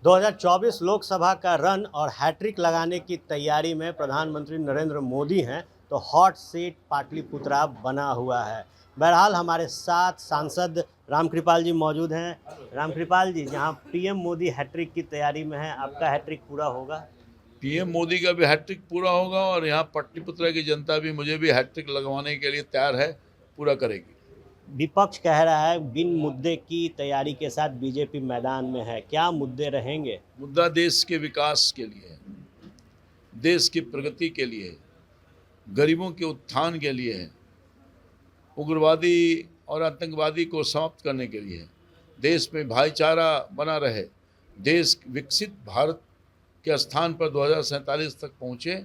2024 लोकसभा का रन और हैट्रिक लगाने की तैयारी में प्रधानमंत्री नरेंद्र मोदी हैं, तो हॉट सीट पाटलिपुत्रा बना हुआ है। बहरहाल हमारे साथ सांसद रामकृपाल जी मौजूद हैं। रामकृपाल जी, जहां पीएम मोदी हैट्रिक की तैयारी में है, आपका हैट्रिक पूरा होगा? पीएम मोदी का भी हैट्रिक पूरा होगा और यहाँ पाटलिपुत्रा की जनता भी मुझे भी हैट्रिक लगवाने के लिए तैयार है, पूरा करेगी। विपक्ष कह रहा है बिन मुद्दे की तैयारी के साथ बीजेपी मैदान में है, क्या मुद्दे रहेंगे? मुद्दा देश के विकास के लिए है, देश की प्रगति के लिए है, गरीबों के उत्थान के लिए है, उग्रवादी और आतंकवादी को समाप्त करने के लिए है, देश में भाईचारा बना रहे, देश विकसित भारत के स्थान पर 2047 तक पहुँचे,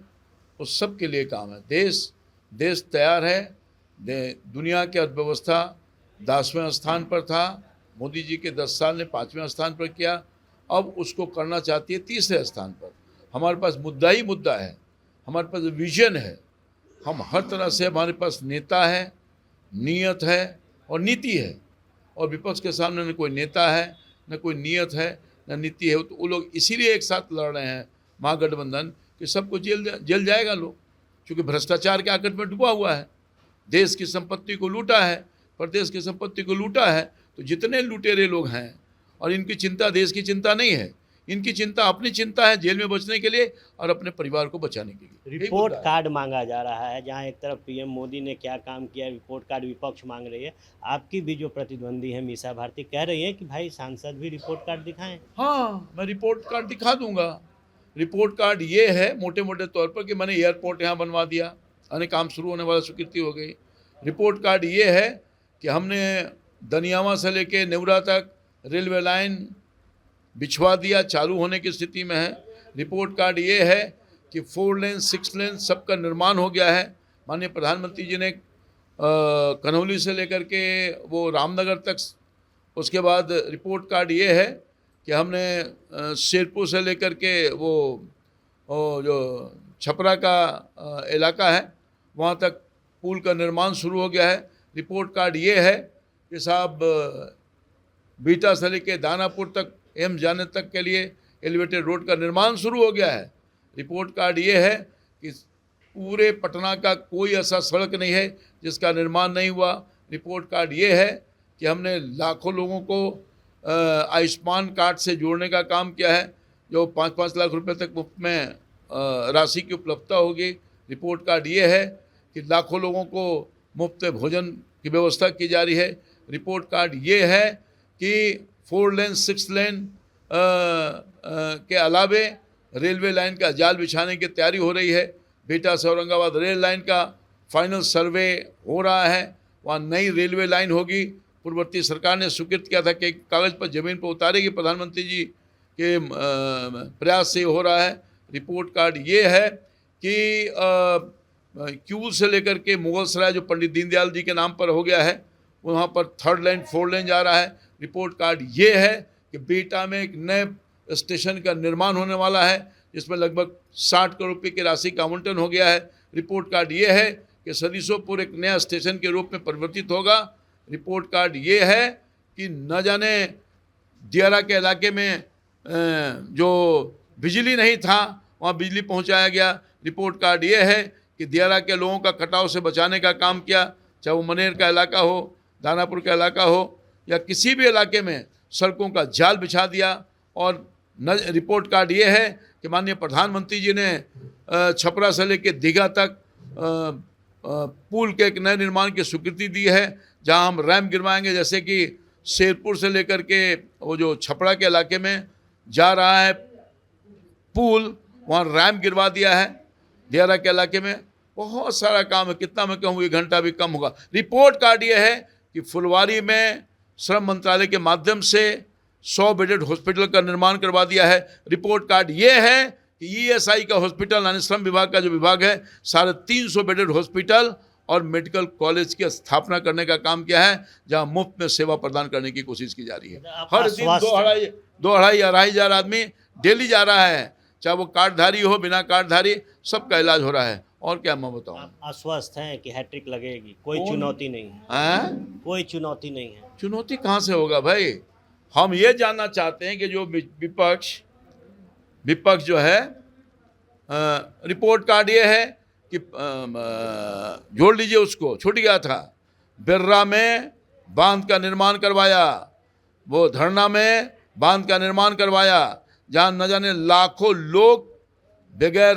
उस सब के लिए काम है। देश तैयार है। दुनिया की अर्थव्यवस्था 10वें स्थान पर था, मोदी जी के 10 साल ने 5वें स्थान पर किया, अब उसको करना चाहती है 3रे स्थान पर। हमारे पास मुद्दा ही मुद्दा है, हमारे पास विजन है, हम हर तरह से, हमारे पास नेता है, नीयत है और नीति है। और विपक्ष के सामने न कोई नेता है, न कोई नीयत है, न नीति है। तो वो लोग इसीलिए एक साथ लड़ रहे हैं महागठबंधन कि सबको जेल जाएगा लोग, क्योंकि भ्रष्टाचार के आकट में डूबा हुआ है, देश की संपत्ति को लूटा है, प्रदेश की संपत्ति को लूटा है। तो जितने लुटेरे लोग हैं, और इनकी चिंता देश की चिंता नहीं है, इनकी चिंता अपनी चिंता है, जेल में बचने के लिए और अपने परिवार को बचाने के लिए। रिपोर्ट कार्ड मांगा जा रहा है, जहां एक तरफ पीएम मोदी ने क्या काम किया, रिपोर्ट कार्ड विपक्ष मांग रही है। आपकी भी जो प्रतिद्वंदी है मीसा भारती, कह रही है कि भाई सांसद भी रिपोर्ट कार्ड दिखाएं। हाँ, मैं रिपोर्ट कार्ड दिखा दूंगा। रिपोर्ट कार्ड ये है मोटे मोटे तौर पर कि मैंने एयरपोर्ट यहाँ बनवा दिया, यानी काम शुरू होने वाला स्वीकृति हो गई। रिपोर्ट कार्ड ये है कि हमने दनियावा से लेके नेवरा तक रेलवे लाइन बिछवा दिया, चालू होने की स्थिति में है। रिपोर्ट कार्ड ये है कि 4 लेन 6 लेन सबका निर्माण हो गया है। माननीय प्रधानमंत्री जी ने कन्हौली से लेकर के वो रामनगर तक, उसके बाद रिपोर्ट कार्ड ये है कि हमने शेरपुर से लेकर के वो जो छपरा का इलाका है वहाँ तक पुल का निर्माण शुरू हो गया है। रिपोर्ट कार्ड ये है कि साहब बीटा से लेकर दानापुर तक एम्स जाने तक के लिए एलिवेटेड रोड का निर्माण शुरू हो गया है। रिपोर्ट कार्ड ये है कि पूरे पटना का कोई ऐसा सड़क नहीं है जिसका निर्माण नहीं हुआ। रिपोर्ट कार्ड ये है कि हमने लाखों लोगों को आयुष्मान कार्ड से जोड़ने का काम किया है, जो 5-5 लाख रुपए तक मुफ्त में राशि की उपलब्धता होगी। रिपोर्ट कार्ड ये है कि लाखों लोगों को मुफ्त भोजन की व्यवस्था की जा रही है। रिपोर्ट कार्ड ये है कि 4 लेन 6 लेन के अलावे रेलवे लाइन का जाल बिछाने की तैयारी हो रही है। बेटा से औरंगाबाद रेल लाइन का फाइनल सर्वे हो रहा है, वहाँ नई रेलवे लाइन होगी। पूर्ववर्ती सरकार ने स्वीकृत किया था कि कागज़ पर ज़मीन पर उतारेगी, प्रधानमंत्री जी के प्रयास से हो रहा है। रिपोर्ट कार्ड ये है कि क्यूल से लेकर के मुगल सराय जो पंडित दीनदयाल जी के नाम पर हो गया है, वहाँ पर 3rd लाइन 4 लेन जा रहा है। रिपोर्ट कार्ड ये है कि बेटा में एक नए स्टेशन का निर्माण होने वाला है, जिसमें लगभग 60 करोड़ रुपये की राशि का आवंटन हो गया है। रिपोर्ट कार्ड ये है कि सदीसोपुर एक नया स्टेशन के रूप में परिवर्तित होगा। रिपोर्ट कार्ड ये है कि न जाने दियारा के इलाके में जो बिजली नहीं था, वहाँ बिजली पहुँचाया गया। रिपोर्ट कार्ड ये है कि दियारा के लोगों का कटाव से बचाने का काम किया, चाहे वो मनेर का इलाका हो, दानापुर का इलाका हो, या किसी भी इलाके में सड़कों का जाल बिछा दिया। और रिपोर्ट कार्ड ये है कि माननीय प्रधानमंत्री जी ने छपरा से लेकर दीघा तक पुल के एक नए निर्माण की स्वीकृति दी है, जहां हम रैम्प गिरवाएंगे। जैसे कि शेरपुर से लेकर के वो जो छपरा के इलाके में जा रहा है पुल, वहाँ रैम्प गिरवा दिया है। दियारा के इलाके में बहुत सारा काम है, कितना मैं कहूँ 1 घंटा भी कम होगा। रिपोर्ट कार्ड ये है कि फुलवारी में श्रम मंत्रालय के माध्यम से 100 बेडेड हॉस्पिटल का निर्माण करवा दिया है। रिपोर्ट कार्ड ये है कि ईएसआई का हॉस्पिटल, यानी श्रम विभाग का जो विभाग है, 350 बेडेड हॉस्पिटल और मेडिकल कॉलेज की स्थापना करने का काम किया है, जहां मुफ्त में सेवा प्रदान करने की कोशिश की जा रही है। हर दिन 2-2.5 हजार आदमी डेली जा रहा है, चाहे वो कार्डधारी हो, बिना कार्डधारी, सबका इलाज हो रहा है। और क्या मैं बताऊं? आप आश्वस्त हैं कि हैट्रिक लगेगी, कोई चुनौती नहीं है? कोई चुनौती नहीं है। चुनौती कहाँ से होगा भाई? हम ये जानना चाहते हैं कि जो विपक्ष विपक्ष जो है रिपोर्ट कार्ड ये है कि जोड़ लीजिए उसको, छूट गया था। बिर्रा में बांध का निर्माण करवाया, वो धरना में बांध का निर्माण करवाया, जहाँ न जाने लाखों लोग बगैर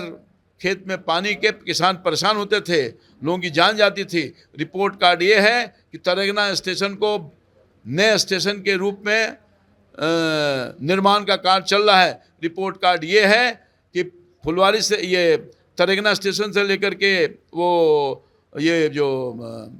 खेत में पानी के किसान परेशान होते थे, लोगों की जान जाती थी। रिपोर्ट कार्ड ये है कि तरगना स्टेशन को नए स्टेशन के रूप में निर्माण का कार्य चल रहा है। रिपोर्ट कार्ड ये है कि फुलवारी से ये तरगना स्टेशन से लेकर के वो ये जो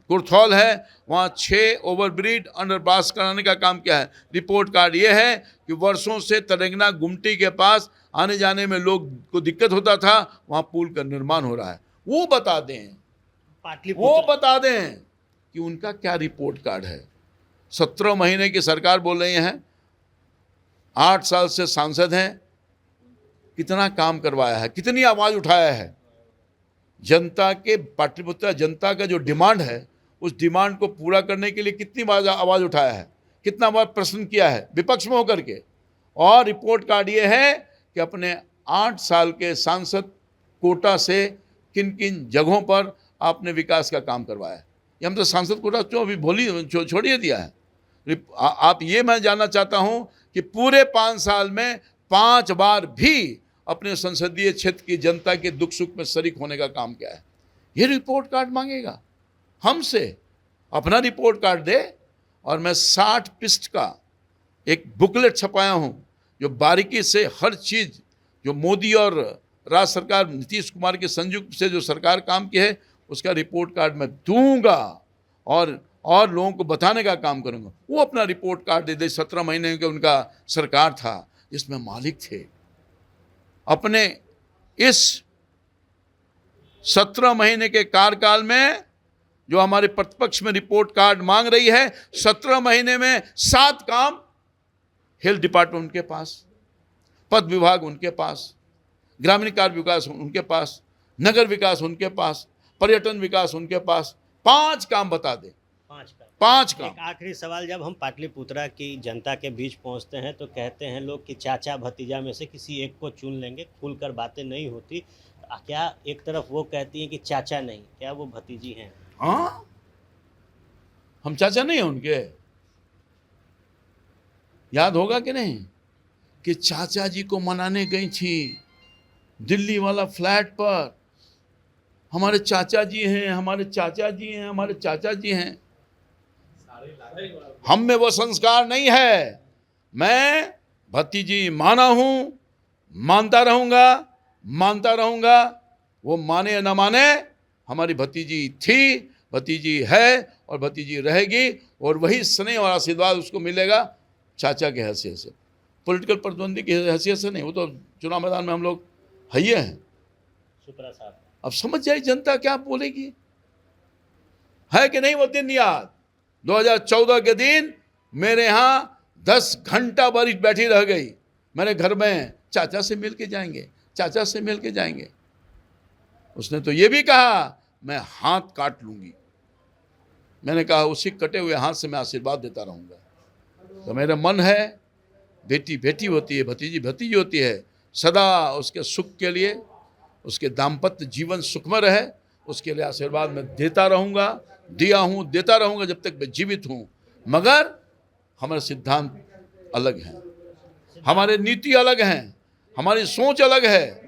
कुर्थौल है वहाँ 6 ओवरब्रिज अंडरपास कराने का काम किया है। रिपोर्ट कार्ड ये है कि वर्षों से तरगना गुमटी के पास आने जाने में लोग को दिक्कत होता था, वहाँ पुल का निर्माण हो रहा है। वो बता दें, वो बता दें कि उनका क्या रिपोर्ट कार्ड है। 17 महीने की सरकार बोल रही हैं, 8 साल से सांसद हैं, कितना काम करवाया है, कितनी आवाज़ उठाया है। जनता के पाटलिपुत्र जनता का जो डिमांड है, उस डिमांड को पूरा करने के लिए कितनी बार आवाज़ उठाया है, कितना बार प्रश्न किया है विपक्ष में होकर के। और रिपोर्ट कार्ड ये है कि अपने 8 साल के सांसद कोटा से किन किन जगहों पर आपने विकास का काम करवाया है। ये हम तो सांसद कोटा क्यों अभी छोड़िए दिया है। आप ये मैं जानना चाहता हूँ कि पूरे 5 साल में 5 बार भी अपने संसदीय क्षेत्र की जनता के दुख सुख में शरीक होने का काम किया है। ये रिपोर्ट कार्ड मांगेगा हमसे, अपना रिपोर्ट कार्ड दे। और मैं 60 पृष्ठ का एक बुकलेट छपाया हूँ, जो बारीकी से हर चीज़ जो मोदी और राज्य सरकार नीतीश कुमार के संयुक्त से जो सरकार काम की है, उसका रिपोर्ट कार्ड मैं दूंगा और लोगों को बताने का काम करूंगा। वो अपना रिपोर्ट कार्ड दे दे। 17 महीने के उनका सरकार था, जिसमें मालिक थे। अपने इस 17 महीने के कार्यकाल में जो हमारे प्रतिपक्ष में रिपोर्ट कार्ड मांग रही है, 17 महीने में 7 काम हेल्थ डिपार्टमेंट उनके पास, पद विभाग उनके पास, ग्रामीण कार्य विकास उनके पास, नगर विकास उनके पास, पर्यटन विकास उनके पास। 5 काम बता दे, 5 काम। एक आखिरी सवाल, जब हम पाटलिपुत्रा की जनता के बीच पहुंचते हैं तो कहते हैं लोग कि चाचा भतीजा में से किसी एक को चुन लेंगे, खुलकर बातें नहीं होती। क्या एक तरफ वो कहती हैं कि चाचा नहीं, क्या वो भतीजी हैं? हाँ, हम चाचा नहीं हैं उनके। याद होगा कि नहीं कि चाचा जी को मनाने गई थी दिल्ली वाला फ्लैट पर। हमारे चाचा जी हैं, हमारे चाचा जी हैं, हमारे चाचा जी हैं। हम में वो संस्कार नहीं है। मैं भतीजी माना हूं, मानता रहूंगा। वो माने या ना माने, हमारी भतीजी थी, भतीजी है और भतीजी रहेगी। और वही स्नेह और आशीर्वाद उसको मिलेगा चाचा के हैसियत से, पॉलिटिकल प्रतिद्वंदी की हैसियत से नहीं। वो तो चुनाव मैदान में हम लोग हइये हैं। सुपरा साहब, अब समझ जाए जनता क्या बोलेगी, है कि नहीं। वो दिन याद, 2014 के दिन मेरे यहाँ 10 घंटा बारिश बैठी रह गई मेरे घर में। चाचा से मिल के जाएंगे, चाचा से मिल के जाएंगे। उसने तो ये भी कहा मैं हाथ काट लूंगी। मैंने कहा उसी कटे हुए हाथ से मैं आशीर्वाद देता रहूंगा। तो मेरा मन है, बेटी बेटी होती है, भतीजी भतीजी होती है। सदा उसके सुख के लिए, उसके दाम्पत्य जीवन सुखमय रहे, उसके लिए आशीर्वाद मैं देता रहूँगा, दिया हूँ, देता रहूँगा जब तक मैं जीवित हूँ। मगर हमारे सिद्धांत अलग हैं, हमारे नीति अलग हैं, हमारी सोच अलग है।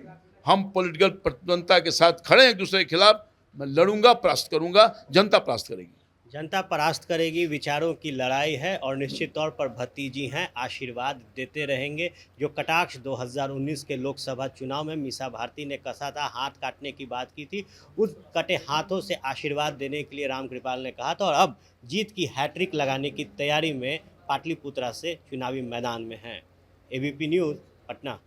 हम पॉलिटिकल प्रतिद्वंदिता के साथ खड़े हैं एक दूसरे के खिलाफ। मैं लड़ूंगा, परास्त करूँगा, जनता परास्त करेगी। जनता परास्त करेगी, विचारों की लड़ाई है और निश्चित तौर पर भतीजी हैं, आशीर्वाद देते रहेंगे। जो कटाक्ष 2019 के लोकसभा चुनाव में मीसा भारती ने कसा था, हाथ काटने की बात की थी, उस कटे हाथों से आशीर्वाद देने के लिए रामकृपाल ने कहा था। और अब जीत की हैट्रिक लगाने की तैयारी में पाटलिपुत्रा से चुनावी मैदान में हैं। ABP news, Patna.